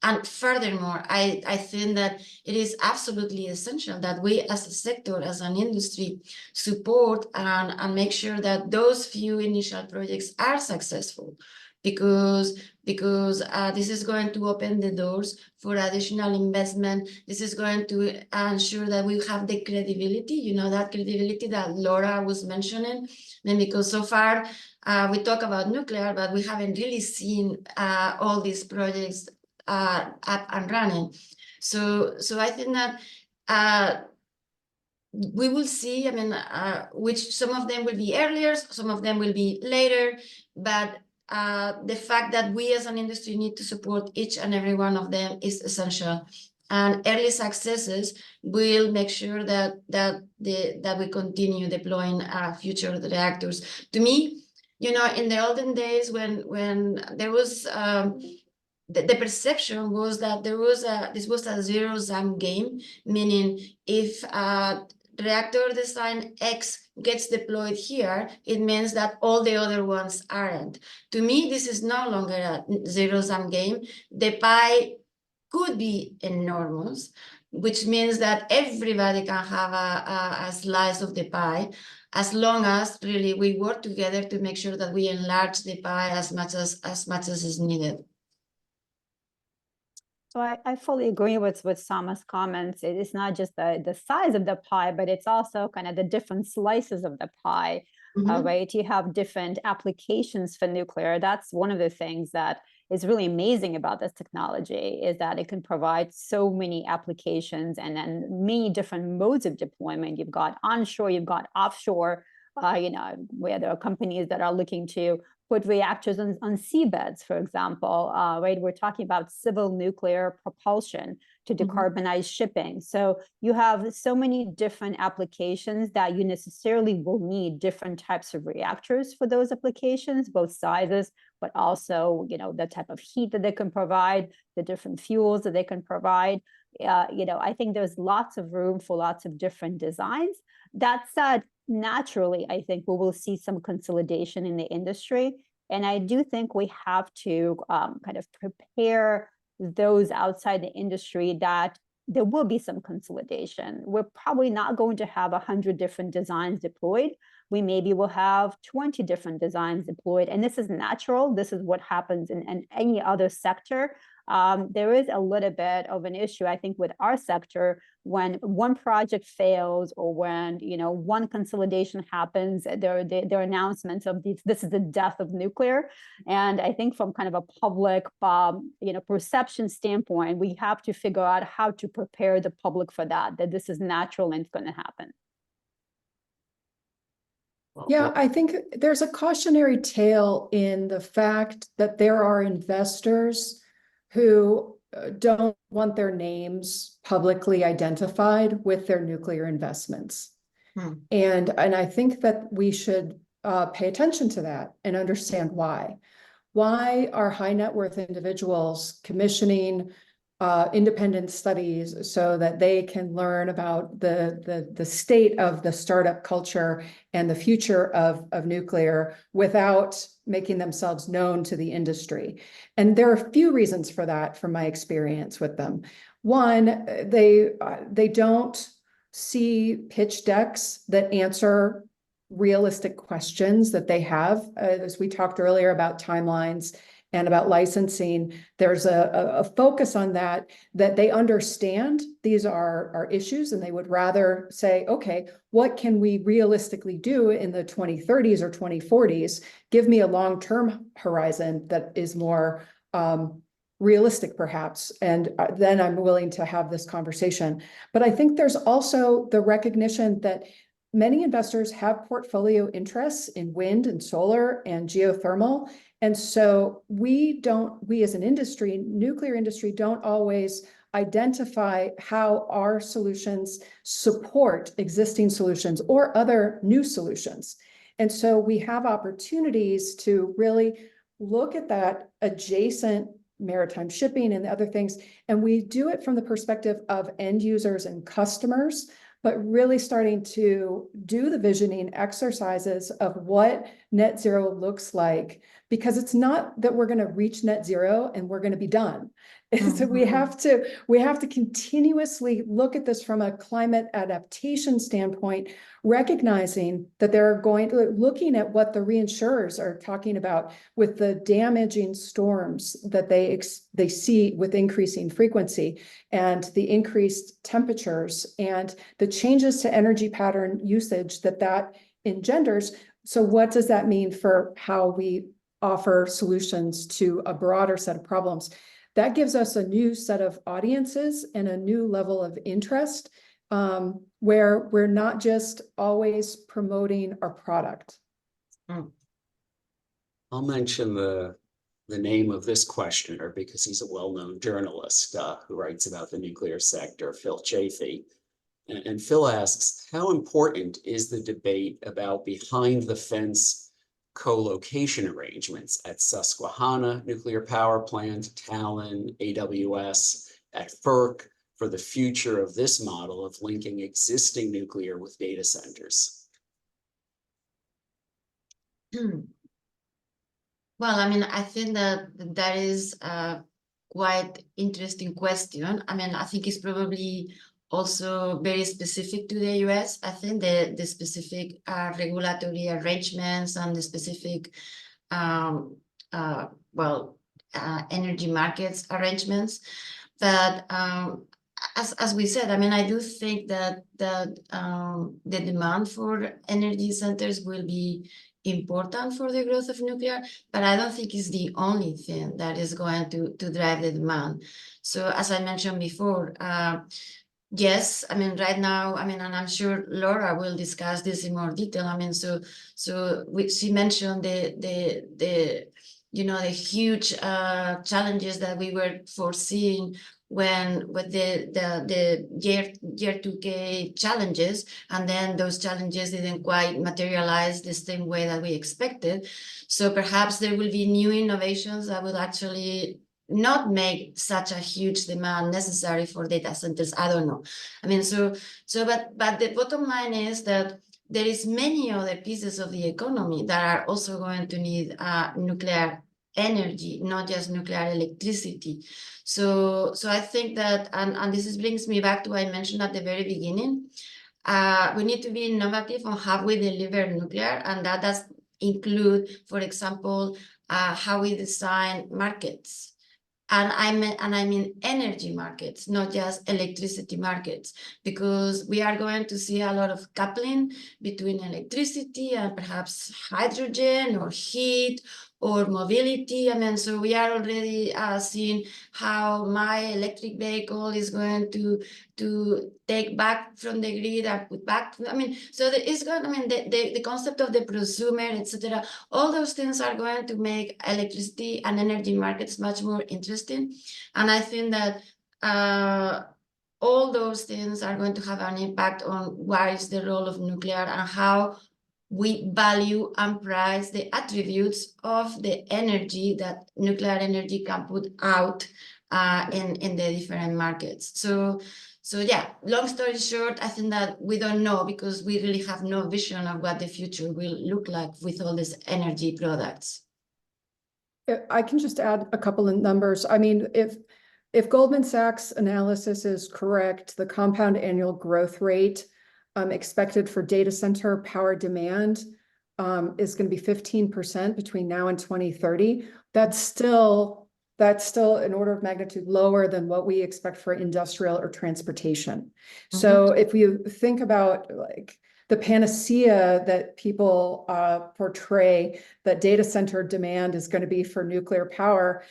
[SPEAKER 2] And furthermore, I think that it is absolutely essential that we as a sector, as an industry, support and make sure that those few initial projects are successful, because this is going to open the doors for additional investment. This is going to ensure that we have the credibility, that credibility that Laura was mentioning. And because so far we talk about nuclear, but we haven't really seen all these projects up and running. So I think that we will see, which some of them will be earlier, some of them will be later, but the fact that we as an industry need to support each and every one of them is essential. And early successes will make sure that we continue deploying future reactors. To me, in the olden days when there was the perception was that this was a zero-sum game, meaning if reactor design X gets deployed here, it means that all the other ones aren't. To me, this is no longer a zero-sum game. The pie could be enormous, which means that everybody can have a slice of the pie. as long as really we work together to make sure that we enlarge the pie as much as is needed.
[SPEAKER 3] So I fully agree with Sama's comments. It is not just the size of the pie, but it's also kind of the different slices of the pie, right? You have different applications for nuclear. That's one of the things that is really amazing about this technology, is that it can provide so many applications and then many different modes of deployment. You've got onshore, you've got offshore, where there are companies that are looking to put reactors on seabeds, for example, right? We're talking about civil nuclear propulsion to decarbonize shipping. So you have so many different applications that you necessarily will need different types of reactors for those applications, both sizes, but also, the type of heat that they can provide, the different fuels that they can provide. I think there's lots of room for lots of different designs. That said, naturally, I think we will see some consolidation in the industry. And I do think we have to kind of prepare those outside the industry that there will be some consolidation. We're probably not going to have 100 different designs deployed. We maybe will have 20 different designs deployed. And this is natural. This is what happens in any other sector. There is a little bit of an issue, I think, with our sector when one project fails or when one consolidation happens. There are announcements of this is the death of nuclear, and I think from kind of a public perception standpoint, we have to figure out how to prepare the public for that this is natural and it's going to happen.
[SPEAKER 4] Yeah, I think there's a cautionary tale in the fact that there are investors who don't want their names publicly identified with their nuclear investments. And I think that we should pay attention to that and understand why. Why are high net worth individuals commissioning independent studies so that they can learn about the state of the startup culture and the future of nuclear without making themselves known to the industry? And there are a few reasons for that from my experience with them. One, they don't see pitch decks that answer realistic questions that they have. As we talked earlier about timelines and about licensing, there's a focus on that they understand these are issues, and they would rather say, okay, what can we realistically do in the 2030s or 2040s? Give me a long-term horizon that is more realistic, perhaps, and then I'm willing to have this conversation. But I think there's also the recognition that many investors have portfolio interests in wind and solar and geothermal. And so we as an industry, nuclear industry, don't always identify how our solutions support existing solutions or other new solutions. And so we have opportunities to really look at that adjacent maritime shipping and the other things. And we do it from the perspective of end users and customers, but really starting to do the visioning exercises of what net zero looks like, because it's not that we're going to reach net zero and we're going to be done. So we have to continuously look at this from a climate adaptation standpoint, recognizing that looking at what the reinsurers are talking about with the damaging storms that they see with increasing frequency and the increased temperatures and the changes to energy pattern usage that engenders. So what does that mean for how we offer solutions to a broader set of problems? That gives us a new set of audiences and a new level of interest, where we're not just always promoting our product.
[SPEAKER 1] I'll mention the name of this questioner because he's a well-known journalist who writes about the nuclear sector, Phil Chafee. And Phil asks, how important is the debate about behind-the-fence co-location arrangements at Susquehanna Nuclear Power Plant, Tallinn, AWS, at FERC for the future of this model of linking existing nuclear with data centers?
[SPEAKER 2] Well, I mean, I think that is a quite interesting question. I mean, I think it's probably also very specific to the US. I think the specific regulatory arrangements and the specific energy markets arrangements. But as we said, I mean, I do think that the demand for energy centers will be important for the growth of nuclear, but I don't think it's the only thing that is going to drive the demand. So as I mentioned before, yes, I mean, right now, I mean, and I'm sure Laura will discuss this in more detail. I mean, she mentioned the huge challenges that we were foreseeing with the year 2K challenges, and then those challenges didn't quite materialize the same way that we expected. So perhaps there will be new innovations that will actually not make such a huge demand necessary for data centers. I don't know. I mean, but the bottom line is that there is many other pieces of the economy that are also going to need nuclear energy, not just nuclear electricity. So I think that, and this brings me back to what I mentioned at the very beginning. We need to be innovative on how we deliver nuclear, and that does include, for example, how we design markets. And I mean energy markets, not just electricity markets, because we are going to see a lot of coupling between electricity and perhaps hydrogen or heat or mobility. I mean, so we are already seeing how my electric vehicle is going to take back from the grid and put back. I mean, so it's going. I mean, the concept of the prosumer, etc. All those things are going to make electricity and energy markets much more interesting, and I think that all those things are going to have an impact on what is the role of nuclear and how we value and price the attributes of the energy that nuclear energy can put out in the different markets. So yeah, long story short, I think that we don't know because we really have no vision of what the future will look like with all these energy products.
[SPEAKER 4] I can just add a couple of numbers. I mean, if Goldman Sachs analysis is correct, the compound annual growth rate expected for data center power demand is going to be 15% between now and 2030. That's still an order of magnitude lower than what we expect for industrial or transportation. So if you think about like the panacea that people portray that data center demand is going to be for nuclear power,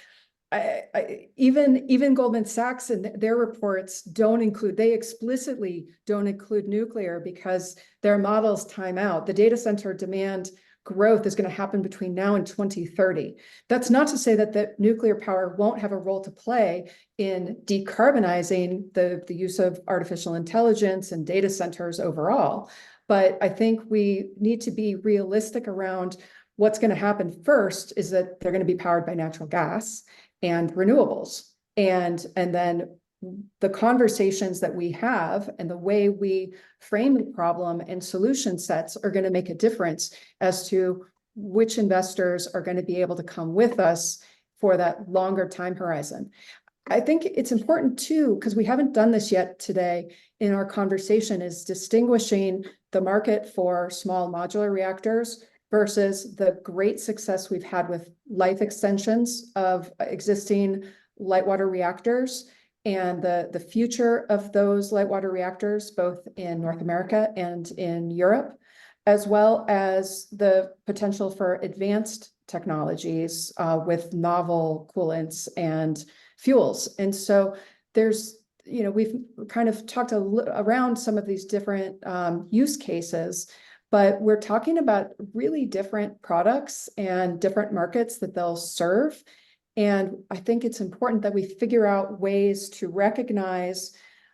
[SPEAKER 4] even Goldman Sachs and their reports they explicitly don't include nuclear because their models time out. The data center demand growth is going to happen between now and 2030. That's not to say that the nuclear power won't have a role to play in decarbonizing the use of artificial intelligence and data centers overall. But I think we need to be realistic around what's going to happen first is that they're going to be powered by natural gas and renewables. And then the conversations that we have and the way we frame the problem and solution sets are going to make a difference as to which investors are going to be able to come with us for that longer time horizon. I think it's important too, because we haven't done this yet today in our conversation, is distinguishing the market for small modular reactors versus the great success we've had with life extensions of existing light water reactors and the future of those light water reactors, both in North America and in Europe, as well as the potential for advanced technologies with novel coolants and fuels. And so there's, we've kind of talked around some of these different use cases, but we're talking about really different products and different markets that they'll serve. And I think it's important that we figure out ways to recognize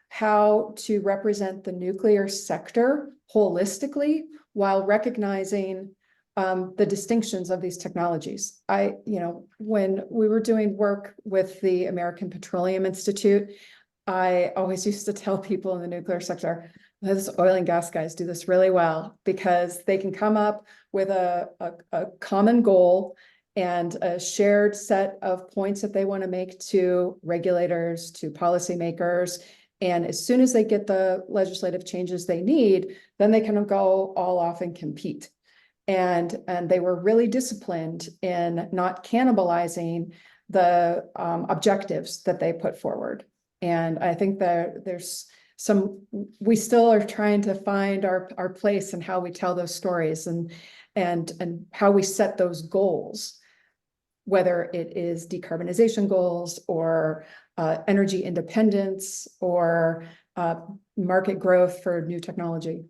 [SPEAKER 4] how to represent the nuclear sector holistically while recognizing the distinctions of these technologies. When we were doing work with the American Petroleum Institute, I always used to tell people in the nuclear sector, those oil and gas guys do this really well because they can come up with a common goal and a shared set of points that they want to make to regulators, to policymakers, And as soon as they get the legislative changes they need, then they can go all off and compete. And they were really disciplined in not cannibalizing the objectives that they put forward. And I think that we still are trying to find our place and how we tell those stories and how we set those goals, whether it is decarbonization goals or energy independence or market growth for new technology.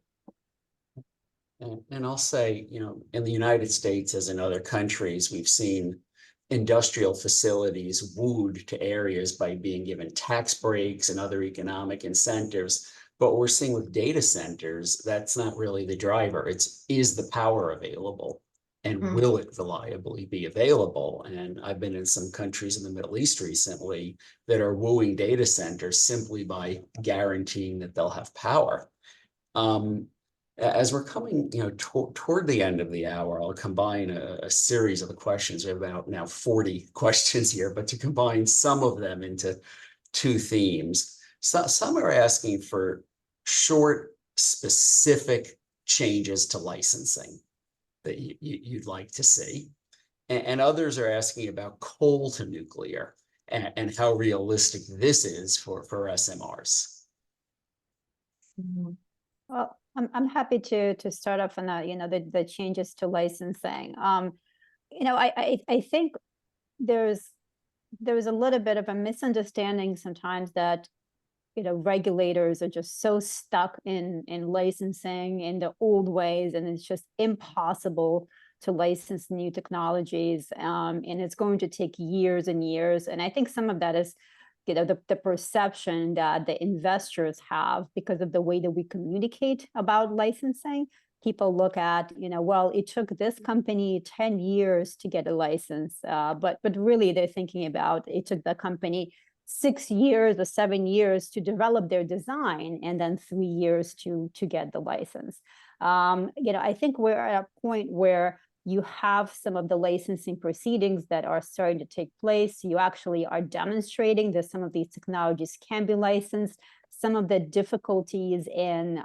[SPEAKER 1] And I'll say, in the United States, as in other countries, we've seen industrial facilities wooed to areas by being given tax breaks and other economic incentives. But what we're seeing with data centers, that's not really the driver. Is the power available? And will it reliably be available? And I've been in some countries in the Middle East recently that are wooing data centers simply by guaranteeing that they'll have power. As we're coming, toward the end of the hour, I'll combine a series of the questions. We have about now 40 questions here, but to combine some of them into two themes. So, some are asking for short, specific changes to licensing that you'd like to see. And others are asking about coal to nuclear and how realistic this is for SMRs.
[SPEAKER 3] Well, I'm happy to start off on the changes to licensing. I think there's a little bit of a misunderstanding sometimes that regulators are just so stuck in licensing in the old ways, and it's just impossible to license new technologies, and it's going to take years and years. And I think some of that is the perception that the investors have because of the way that we communicate about licensing. People look at, well, it took this company 10 years to get a license, but really they're thinking about it took the company 6 years or 7 years to develop their design and then 3 years to get the license. I think we're at a point where you have some of the licensing proceedings that are starting to take place. You actually are demonstrating that some of these technologies can be licensed. Some of the difficulties in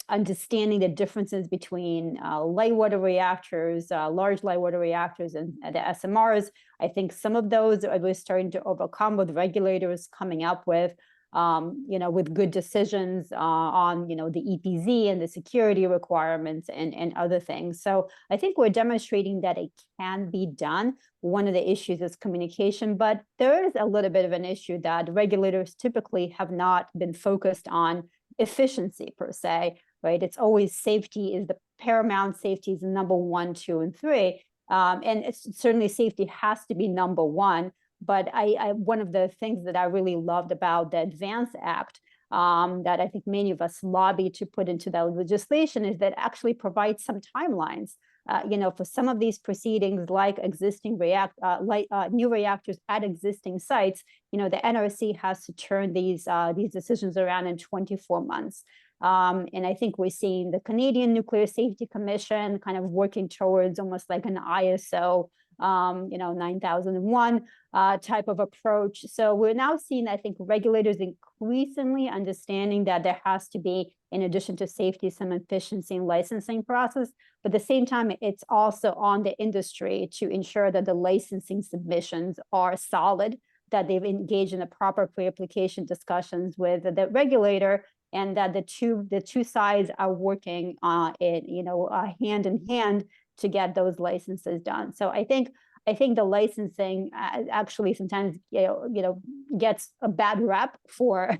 [SPEAKER 3] understanding the differences between light water reactors, large light water reactors, and the SMRs. I think some of those we're starting to overcome with regulators coming up with good decisions on, the EPZ and the security requirements and other things. So I think we're demonstrating that it can be done. One of the issues is communication, but there is a little bit of an issue that regulators typically have not been focused on efficiency per se, right? It's always safety is the paramount. Safety is number 1, 2, and 3. And it's certainly safety has to be number 1. But one of the things that I really loved about the ADVANCE Act that I think many of us lobbied to put into that legislation is that actually provides some timelines. For some of these proceedings, like existing new reactors at existing sites, the NRC has to turn these decisions around in 24 months. And I think we're seeing the Canadian Nuclear Safety Commission kind of working towards almost like an ISO 9001 type of approach. So we're now seeing, I think, regulators increasingly understanding that there has to be, in addition to safety, some efficiency in licensing process. But at the same time, it's also on the industry to ensure that the licensing submissions are solid, that they've engaged in the proper pre-application discussions with the regulator, and that the two sides are working hand in hand to get those licenses done. So I think the licensing actually sometimes gets a bad rep for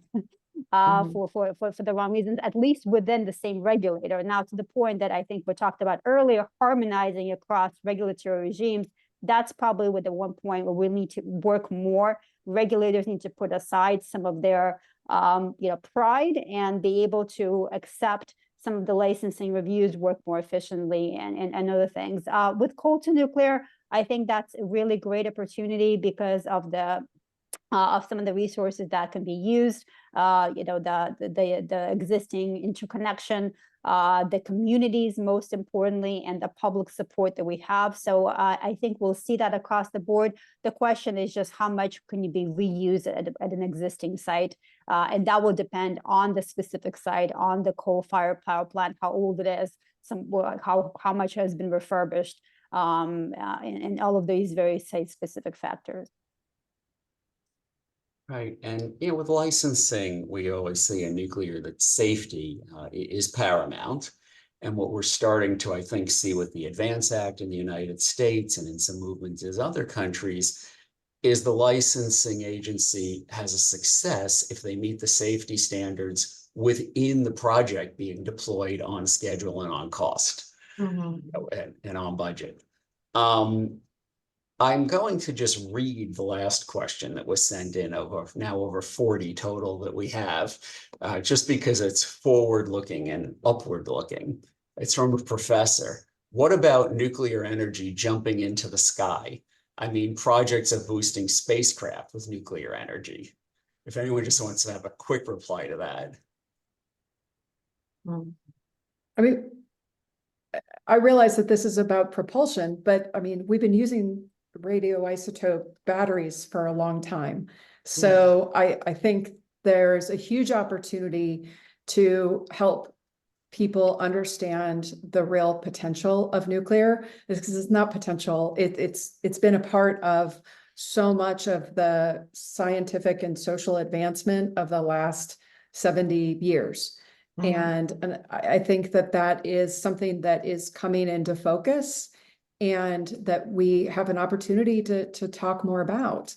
[SPEAKER 3] the wrong reasons, at least within the same regulator. Now, to the point that I think we talked about earlier, harmonizing across regulatory regimes, that's probably with the one point where we need to work more. Regulators need to put aside some of their pride and be able to accept some of the licensing reviews, work more efficiently, and other things. With coal to nuclear, I think that's a really great opportunity because of some of the resources that can be used, the existing interconnection the communities, most importantly, and the public support that we have. So I think we'll see that across the board. The question is just how much can you be reused at an existing site? And that will depend on the specific site, on the coal-fired power plant, how old it is, how much has been refurbished, and all of these very site-specific factors.
[SPEAKER 1] Right, and with licensing, we always say in nuclear that safety is paramount. And what we're starting to, I think, see with the ADVANCE Act in the United States and in some movements in other countries is the licensing agency has a success if they meet the safety standards within the project being deployed on schedule and on cost and on budget. I'm going to just read the last question that was sent in over 40 total that we have, just because it's forward-looking and upward-looking. It's from a professor. What about nuclear energy jumping into the sky? I mean, projects of boosting spacecraft with nuclear energy. If anyone just wants to have a quick reply to that.
[SPEAKER 4] I mean, I realize that this is about propulsion, but I mean, we've been using radioisotope batteries for a long time. So I think there's a huge opportunity to help people understand the real potential of nuclear, because it's not potential. It's been a part of so much of the scientific and social advancement of the last 70 years. And I think that is something that is coming into focus and that we have an opportunity to talk more about,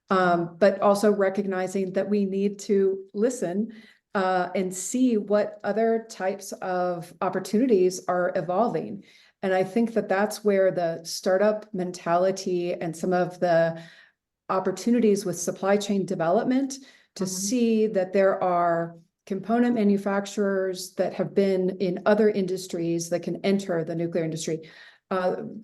[SPEAKER 4] but also recognizing that we need to listen and see what other types of opportunities are evolving. And I think that that's where the startup mentality and some of the opportunities with supply chain development to see that there are component manufacturers that have been in other industries that can enter the nuclear industry.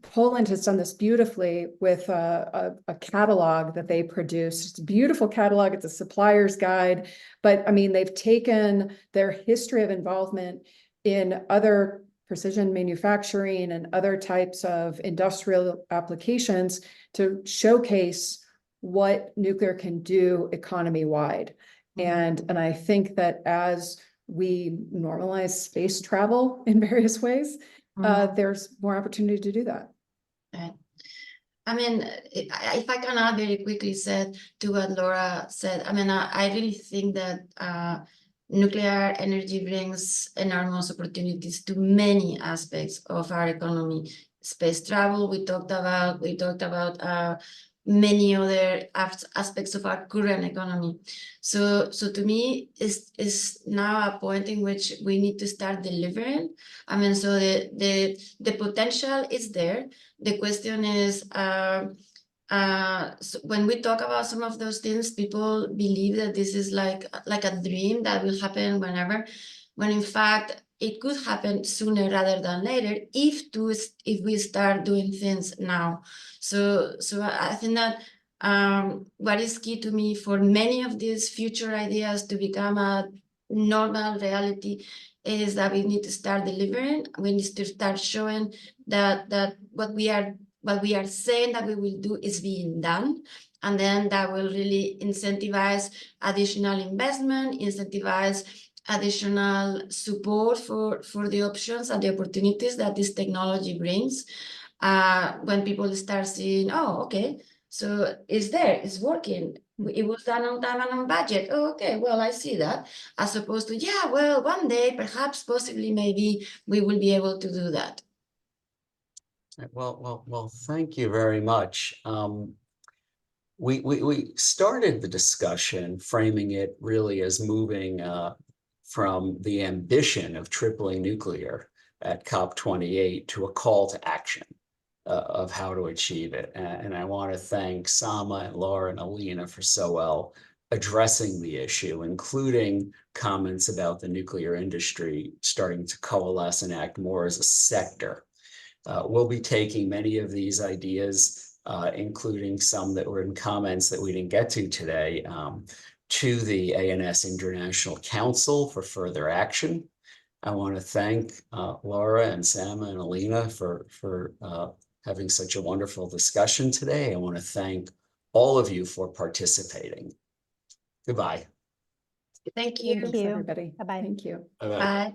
[SPEAKER 4] Poland has done this beautifully with a catalog that they produce. It's a beautiful catalog. It's a supplier's guide. But I mean, they've taken their history of involvement in other precision manufacturing and other types of industrial applications to showcase what nuclear can do economy-wide. And I think that as we normalize space travel in various ways, there's more opportunity to do that.
[SPEAKER 2] Right. I mean, if I can add very quickly, Seth, to what Laura said, I mean, I really think that nuclear energy brings enormous opportunities to many aspects of our economy. Space travel, we talked about many other aspects of our current economy. So to me, is now a point in which we need to start delivering. I mean, so the potential is there. The question is, so when we talk about some of those things, people believe that this is like a dream that will happen whenever, when in fact it could happen sooner rather than later if we start doing things now. So I think that what is key to me for many of these future ideas to become a normal reality is that we need to start delivering. We need to start showing that what we are saying that we will do is being done. And then that will really incentivize additional investment, incentivize additional support for the options and the opportunities that this technology brings. When people start seeing, oh, okay, so it's there, it's working. It was done on time and on budget. Oh, okay, well, I see that. As opposed to, yeah, well, one day, perhaps, possibly, maybe we will be able to do that.
[SPEAKER 1] Well, thank you very much. We started the discussion framing it really as moving from the ambition of tripling nuclear at COP28 to a call to action of how to achieve it. And I want to thank Sama and Laura and Elina for so well addressing the issue, including comments about the nuclear industry starting to coalesce and act more as a sector. We'll be taking many of these ideas, including some that were in comments that we didn't get to today, to the ANS International Council for further action. I want to thank Laura and Sam and Elina for having such a wonderful discussion today. I want to thank all of you for participating. Goodbye.
[SPEAKER 2] Thank you.
[SPEAKER 4] Thanks,
[SPEAKER 3] you.
[SPEAKER 4] everybody.
[SPEAKER 3] Bye-bye.
[SPEAKER 4] Thank you.
[SPEAKER 1] Bye-bye.
[SPEAKER 2] Bye.